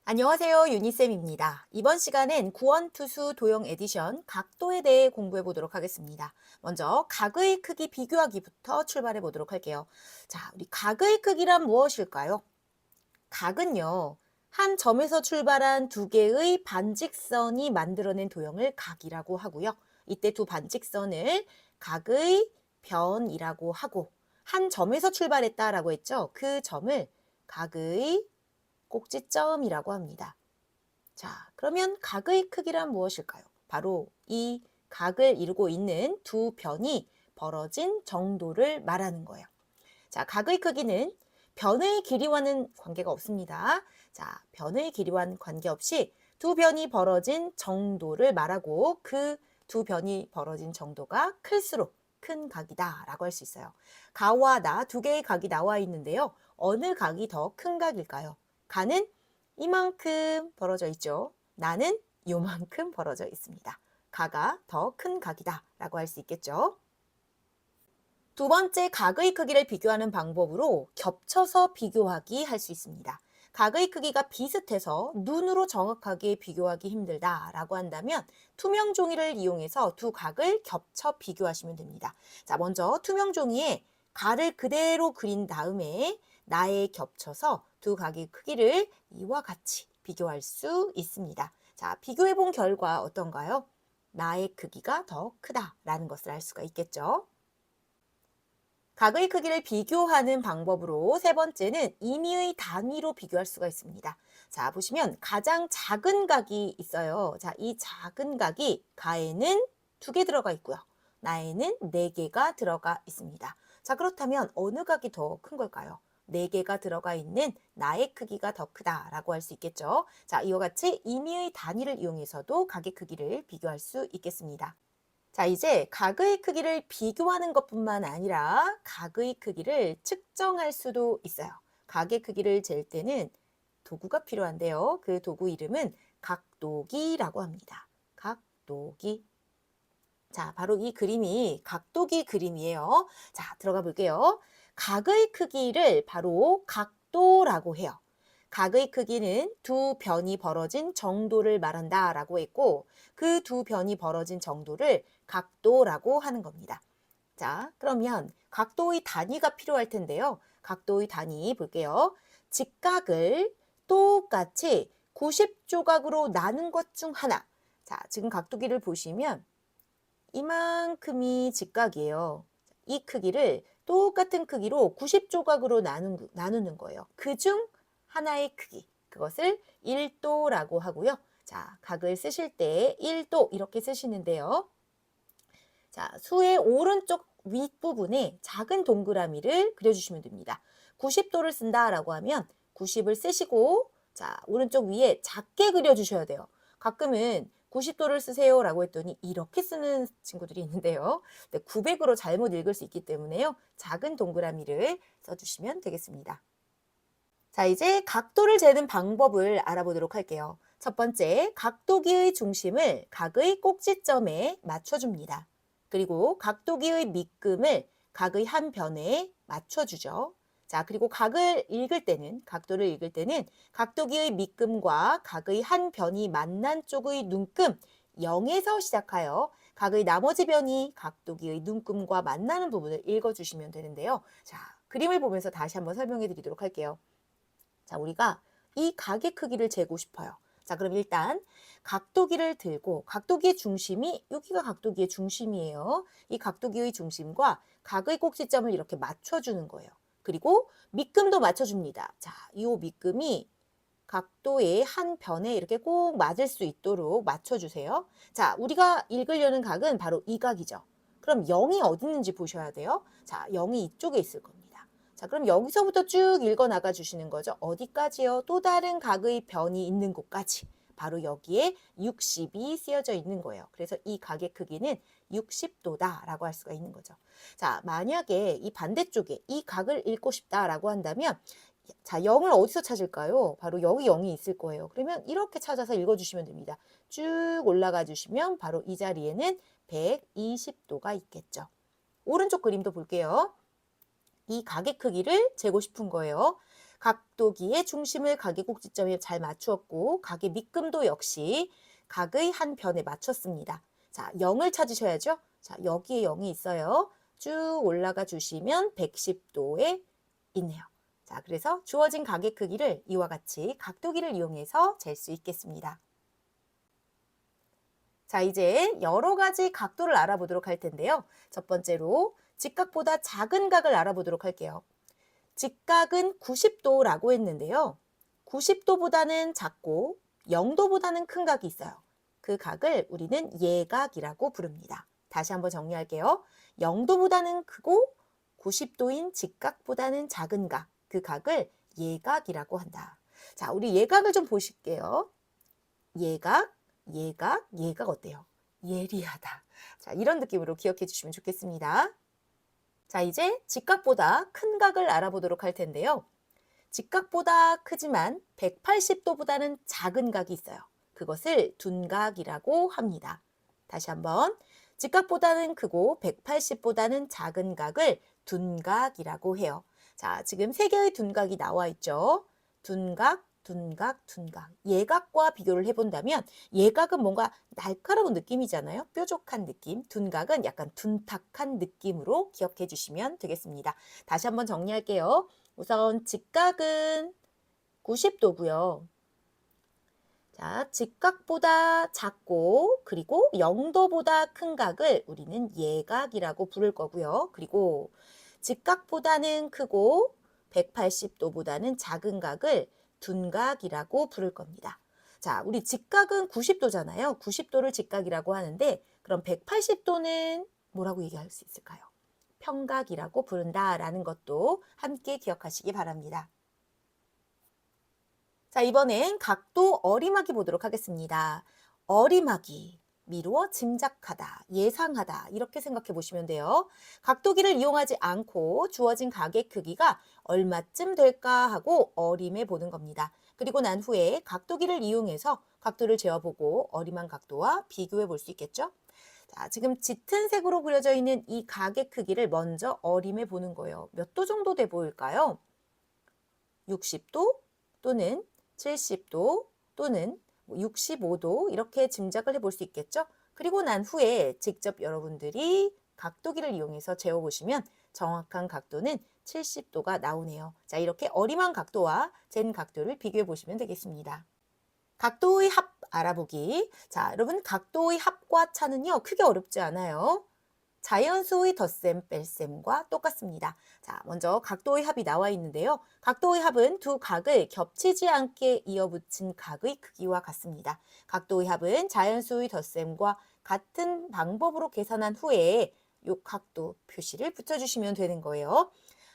안녕하세요. 유니쌤입니다. 이번 시간엔 구원투수 도형 에디션 각도에 대해 공부해 보도록 하겠습니다. 먼저 각의 크기 비교하기부터 출발해 보도록 할게요. 자, 우리 각의 크기란 무엇일까요? 각은요, 한 점에서 출발한 두 개의 반직선이 만들어낸 도형을 각이라고 하고요. 이때 두 반직선을 각의 변이라고 하고, 한 점에서 출발했다라고 했죠. 그 점을 각의 꼭지점이라고 합니다. 자, 그러면 각의 크기란 무엇일까요? 바로 이 각을 이루고 있는 두 변이 벌어진 정도를 말하는 거예요. 자, 각의 크기는 변의 길이와는 관계가 없습니다. 자, 변의 길이와는 관계없이 두 변이 벌어진 정도를 말하고 그 두 변이 벌어진 정도가 클수록 큰 각이다 라고 할 수 있어요. 가와 나 두 개의 각이 나와 있는데요. 어느 각이 더 큰 각일까요? 가는 이만큼 벌어져 있죠. 나는 요만큼 벌어져 있습니다. 가가 더 큰 각이다 라고 할 수 있겠죠. 두 번째, 각의 크기를 비교하는 방법으로 겹쳐서 비교하기 할 수 있습니다. 각의 크기가 비슷해서 눈으로 정확하게 비교하기 힘들다라고 한다면 투명 종이를 이용해서 두 각을 겹쳐 비교하시면 됩니다. 자, 먼저 투명 종이에 각을 그대로 그린 다음에 나에 겹쳐서 두 각의 크기를 이와 같이 비교할 수 있습니다. 자, 비교해 본 결과 어떤가요? 나의 크기가 더 크다라는 것을 알 수가 있겠죠. 각의 크기를 비교하는 방법으로 세 번째는 임의의 단위로 비교할 수가 있습니다. 자, 보시면 가장 작은 각이 있어요. 자, 이 작은 각이 가에는 2개 들어가 있고요. 나에는 4개가 들어가 있습니다. 자, 그렇다면 어느 각이 더 큰 걸까요? 4개가 들어가 있는 나의 크기가 더 크다라고 할 수 있겠죠. 자, 이와 같이 임의의 단위를 이용해서도 각의 크기를 비교할 수 있겠습니다. 자, 이제 각의 크기를 비교하는 것뿐만 아니라 각의 크기를 측정할 수도 있어요. 각의 크기를 잴 때는 도구가 필요한데요. 그 도구 이름은 각도기라고 합니다. 각도기. 자, 바로 이 그림이 각도기 그림이에요. 자, 들어가 볼게요. 각의 크기를 바로 각도라고 해요. 각의 크기는 두 변이 벌어진 정도를 말한다라고 했고 그 두 변이 벌어진 정도를 각도라고 하는 겁니다. 자, 그러면 각도의 단위가 필요할 텐데요. 각도의 단위 볼게요. 직각을 똑같이 90조각으로 나눈 것 중 하나. 자, 지금 각도기를 보시면 이만큼이 직각이에요. 이 크기를 똑같은 크기로 90조각으로 나누는 거예요. 그중 하나의 크기, 그것을 1도라고 하고요. 자, 각을 쓰실 때 1도 이렇게 쓰시는데요. 자, 수의 오른쪽 윗부분에 작은 동그라미를 그려주시면 됩니다. 90도를 쓴다라고 하면 90을 쓰시고 자, 오른쪽 위에 작게 그려주셔야 돼요. 가끔은 90도를 쓰세요 라고 했더니 이렇게 쓰는 친구들이 있는데요. 900으로 잘못 읽을 수 있기 때문에요. 작은 동그라미를 써주시면 되겠습니다. 자, 이제 각도를 재는 방법을 알아보도록 할게요. 첫 번째, 각도기의 중심을 각의 꼭지점에 맞춰줍니다. 그리고 각도기의 밑금을 각의 한 변에 맞춰주죠. 자, 그리고 각을 읽을 때는, 각도를 읽을 때는 각도기의 밑금과 각의 한 변이 만난 쪽의 눈금 0에서 시작하여 각의 나머지 변이 각도기의 눈금과 만나는 부분을 읽어주시면 되는데요. 자, 그림을 보면서 다시 한번 설명해 드리도록 할게요. 자, 우리가 이 각의 크기를 재고 싶어요. 자, 그럼 일단 각도기를 들고 각도기의 중심이 여기가 각도기의 중심이에요. 이 각도기의 중심과 각의 꼭지점을 이렇게 맞춰주는 거예요. 그리고 밑금도 맞춰줍니다. 자, 이 밑금이 각도의 한 변에 이렇게 꼭 맞을 수 있도록 맞춰주세요. 자, 우리가 읽으려는 각은 바로 이 각이죠. 그럼 0이 어디 있는지 보셔야 돼요. 자, 0이 이쪽에 있을 겁니다. 자, 그럼 여기서부터 쭉 읽어 나가 주시는 거죠. 어디까지요? 또 다른 각의 변이 있는 곳까지. 바로 여기에 60이 쓰여져 있는 거예요. 그래서 이 각의 크기는 60도다라고 할 수가 있는 거죠. 자, 만약에 이 반대쪽에 이 각을 읽고 싶다라고 한다면 자, 0을 어디서 찾을까요? 바로 여기 0이 있을 거예요. 그러면 이렇게 찾아서 읽어주시면 됩니다. 쭉 올라가 주시면 바로 이 자리에는 120도가 있겠죠. 오른쪽 그림도 볼게요. 이 각의 크기를 재고 싶은 거예요. 각도기의 중심을 각의 꼭지점에 잘 맞추었고 각의 밑금도 역시 각의 한 변에 맞췄습니다. 자, 0을 찾으셔야죠. 자, 여기에 0이 있어요. 쭉 올라가 주시면 110도에 있네요. 자, 그래서 주어진 각의 크기를 이와 같이 각도기를 이용해서 잴 수 있겠습니다. 자, 이제 여러 가지 각도를 알아보도록 할 텐데요. 첫 번째로 직각보다 작은 각을 알아보도록 할게요. 직각은 90도라고 했는데요. 90도보다는 작고 0도보다는 큰 각이 있어요. 그 각을 우리는 예각이라고 부릅니다. 다시 한번 정리할게요. 0도보다는 크고 90도인 직각보다는 작은 각, 그 각을 예각이라고 한다. 자, 우리 예각을 좀 보실게요. 예각, 예각, 예각 어때요? 예리하다. 자, 이런 느낌으로 기억해 주시면 좋겠습니다. 자, 이제 직각보다 큰 각을 알아보도록 할 텐데요. 직각보다 크지만 180도보다는 작은 각이 있어요. 그것을 둔각이라고 합니다. 다시 한번 직각보다는 크고 180보다는 작은 각을 둔각이라고 해요. 자, 지금 세 개의 둔각이 나와 있죠. 둔각, 둔각, 둔각. 예각과 비교를 해본다면 예각은 뭔가 날카로운 느낌이잖아요. 뾰족한 느낌. 둔각은 약간 둔탁한 느낌으로 기억해 주시면 되겠습니다. 다시 한번 정리할게요. 우선 직각은 90도고요. 자, 직각보다 작고 그리고 0도보다 큰 각을 우리는 예각이라고 부를 거고요. 그리고 직각보다는 크고 180도보다는 작은 각을 둔각이라고 부를 겁니다. 자, 우리 직각은 90도잖아요. 90도를 직각이라고 하는데 그럼 180도는 뭐라고 얘기할 수 있을까요? 평각이라고 부른다라는 것도 함께 기억하시기 바랍니다. 자, 이번엔 각도 어림하기 보도록 하겠습니다. 어림하기, 미루어 짐작하다, 예상하다 이렇게 생각해 보시면 돼요. 각도기를 이용하지 않고 주어진 각의 크기가 얼마쯤 될까 하고 어림해 보는 겁니다. 그리고 난 후에 각도기를 이용해서 각도를 재어보고 어림한 각도와 비교해 볼 수 있겠죠? 자, 지금 짙은 색으로 그려져 있는 이 각의 크기를 먼저 어림해 보는 거예요. 몇 도 정도 돼 보일까요? 60도 또는 70도 또는 65도 이렇게 짐작을 해볼 수 있겠죠? 그리고 난 후에 직접 여러분들이 각도기를 이용해서 재어보시면 정확한 각도는 70도가 나오네요. 자, 이렇게 어림한 각도와 잰 각도를 비교해 보시면 되겠습니다. 각도의 합 알아보기. 자, 여러분 각도의 합과 차는요, 크게 어렵지 않아요. 자연수의 덧셈, 뺄셈과 똑같습니다. 자, 먼저 각도의 합이 나와 있는데요. 각도의 합은 두 각을 겹치지 않게 이어붙인 각의 크기와 같습니다. 각도의 합은 자연수의 덧셈과 같은 방법으로 계산한 후에 이 각도 표시를 붙여주시면 되는 거예요.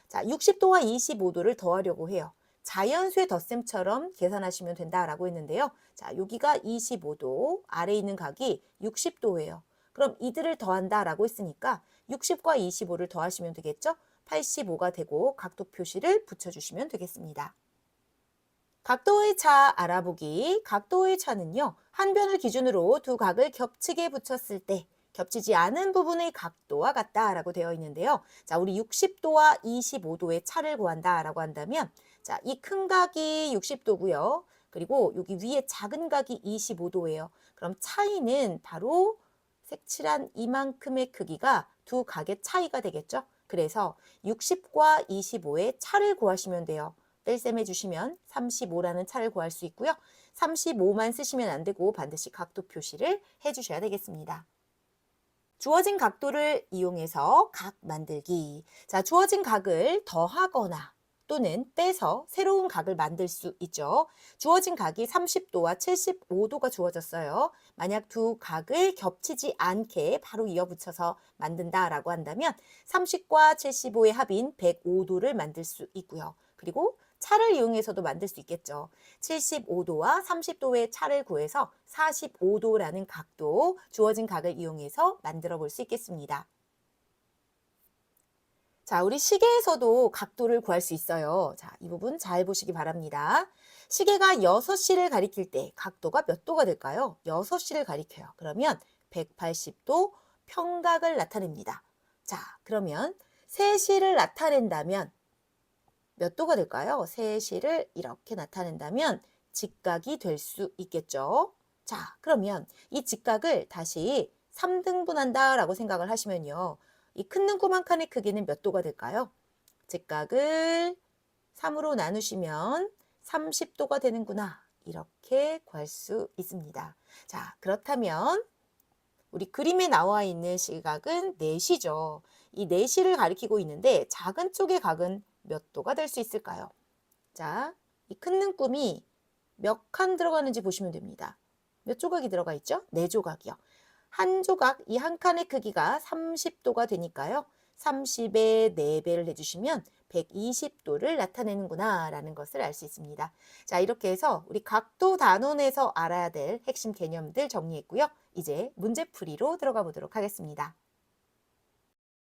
자, 60도와 25도를 더하려고 해요. 자연수의 덧셈처럼 계산하시면 된다라고 했는데요. 자, 여기가 25도, 아래에 있는 각이 60도예요. 그럼 이들을 더한다라고 했으니까 60과 25를 더하시면 되겠죠? 85가 되고 각도 표시를 붙여주시면 되겠습니다. 각도의 차 알아보기. 각도의 차는요, 한 변을 기준으로 두 각을 겹치게 붙였을 때 겹치지 않은 부분의 각도와 같다라고 되어 있는데요. 자, 우리 60도와 25도의 차를 구한다라고 한다면, 자, 이 큰 각이 60도고요. 그리고 여기 위에 작은 각이 25도예요. 그럼 차이는 바로 색칠한 이만큼의 크기가 두 각의 차이가 되겠죠. 그래서 60과 25의 차를 구하시면 돼요. 뺄셈 해주시면 35라는 차를 구할 수 있고요. 35만 쓰시면 안 되고 반드시 각도 표시를 해주셔야 되겠습니다. 주어진 각도를 이용해서 각 만들기. 자, 주어진 각을 더하거나 또는 빼서 새로운 각을 만들 수 있죠. 주어진 각이 30도와 75도가 주어졌어요. 만약 두 각을 겹치지 않게 바로 이어붙여서 만든다라고 한다면 30과 75의 합인 105도를 만들 수 있고요. 그리고 차를 이용해서도 만들 수 있겠죠. 75도와 30도의 차를 구해서 45도라는 각도, 주어진 각을 이용해서 만들어 볼 수 있겠습니다. 자, 우리 시계에서도 각도를 구할 수 있어요. 자, 이 부분 잘 보시기 바랍니다. 시계가 6시를 가리킬 때 각도가 몇 도가 될까요? 6시를 가리켜요. 그러면 180도 평각을 나타냅니다. 자, 그러면 3시를 나타낸다면 몇 도가 될까요? 세시를 이렇게 나타낸다면 직각이 될 수 있겠죠. 자, 그러면 이 직각을 다시 3등분한다라고 생각을 하시면요. 이 큰 눈곱 한 칸의 크기는 몇 도가 될까요? 직각을 3으로 나누시면 30도가 되는구나. 이렇게 구할 수 있습니다. 자, 그렇다면 우리 그림에 나와 있는 시각은 내시죠. 이 내시를 가리키고 있는데 작은 쪽의 각은 몇 도가 될 수 있을까요? 자, 이 큰 눈금이 몇 칸 들어가는지 보시면 됩니다. 몇 조각이 들어가 있죠? 네 조각이요. 한 조각, 이 한 칸의 크기가 30도가 되니까요. 30의 4배를 해주시면 120도를 나타내는구나 라는 것을 알 수 있습니다. 자, 이렇게 해서 우리 각도 단원에서 알아야 될 핵심 개념들 정리했고요. 이제 문제풀이로 들어가 보도록 하겠습니다.